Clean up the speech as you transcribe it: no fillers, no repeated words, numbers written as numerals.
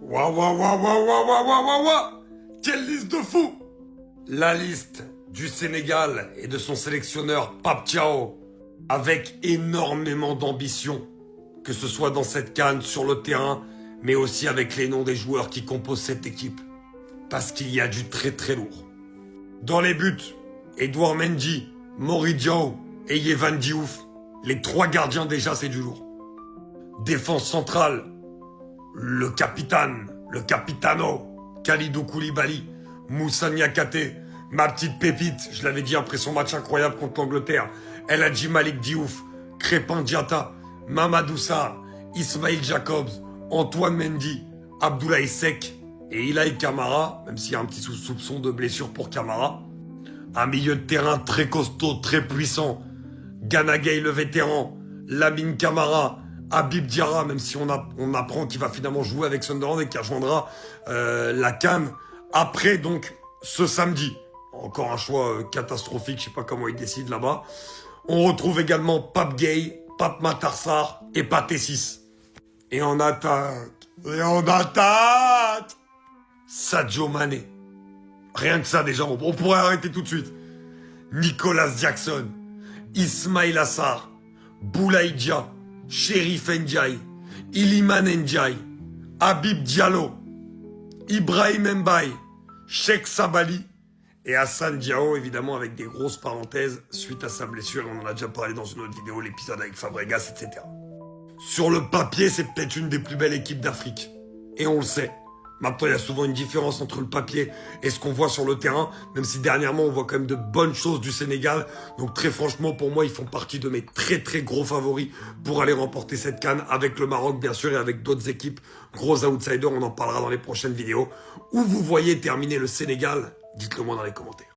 Waouh, waouh, waouh, waouh, waouh, waouh, waouh, waouh, waouh. Quelle liste de fous! La liste du Sénégal et de son sélectionneur Pape Thiaw, avec énormément d'ambition, que ce soit dans cette CAN, sur le terrain, mais aussi avec les noms des joueurs qui composent cette équipe. Parce qu'il y a du très très lourd. Dans les buts, Edouard Mendy, Mori Diaw et Yehvan Diouf. Les trois gardiens déjà, c'est du lourd. Défense centrale, le capitano, Kalidou Koulibaly, Moussa Niakhaté, ma petite pépite, je l'avais dit après son match incroyable contre l'Angleterre, El Hadji Malick Diouf, Crépin Diatta, Mamadou Sarr, Ismail Jacobs, Antoine Mendy, Abdoulaye Seck et Ilaï Kamara, même s'il y a un petit soupçon de blessure pour Kamara. Un milieu de terrain très costaud, très puissant. Gana Gueye le vétéran, Lamine Camara, Habib Diarra, même si on apprend qu'il va finalement jouer avec Sunderland et qu'il rejoindra la CAN après donc ce samedi. Encore un choix catastrophique, je sais pas comment ils décident là-bas. On retrouve également Pape Gueye, Pape Matar Sarr et Pathé 6. Et en attaque, Sadio Mané. Rien que ça déjà, on pourrait arrêter tout de suite. Nicolas Jackson, Ismail Assar, Boulaye Dia, Chérif Ndiaye, Iliman Ndiaye, Habib Diallo, Ibrahim Mbaye, Cheikh Sabali et Hassan Diao, évidemment avec des grosses parenthèses suite à sa blessure. On en a déjà parlé dans une autre vidéo, l'épisode avec Fabregas, etc. Sur le papier, c'est peut-être une des plus belles équipes d'Afrique. Et on le sait. Maintenant, il y a souvent une différence entre le papier et ce qu'on voit sur le terrain, même si dernièrement, on voit quand même de bonnes choses du Sénégal. Donc très franchement, pour moi, ils font partie de mes très très gros favoris pour aller remporter cette CAN avec le Maroc, bien sûr, et avec d'autres équipes, gros outsiders. On en parlera dans les prochaines vidéos. Où vous voyez terminer le Sénégal, dites-le moi dans les commentaires.